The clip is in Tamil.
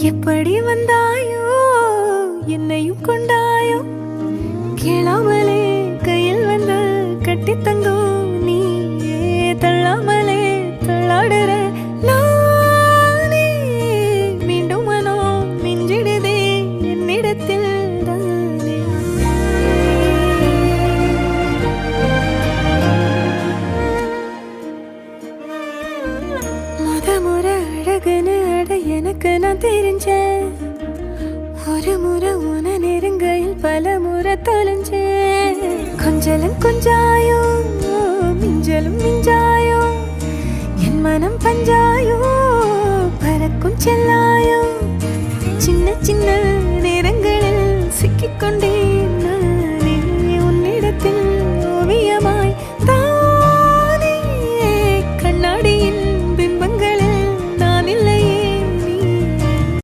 எப்படி வந்தாயோ என்னையும் கொண்டாயோ கேளாமலே கையில் வந்து கட்டி தங்கோ நீ தள்ளாமலே தள்ளாடுற நானே மீண்டும் மனோ மிஞ்சிடுதே என்னிடத்தில் தானே முறை அழகுன்னு அட எனக்கு நான் தெரிஞ்சேன் ஒரு முறை உன நெருங்கையில் பல முறை தொலைஞ்சேன் கொஞ்சலும் கொஞ்சாயோ மிஞ்சலும் மிஞ்சாயோ என் மனம் பஞ்சாயோ பறக்கும் செல்லாயோ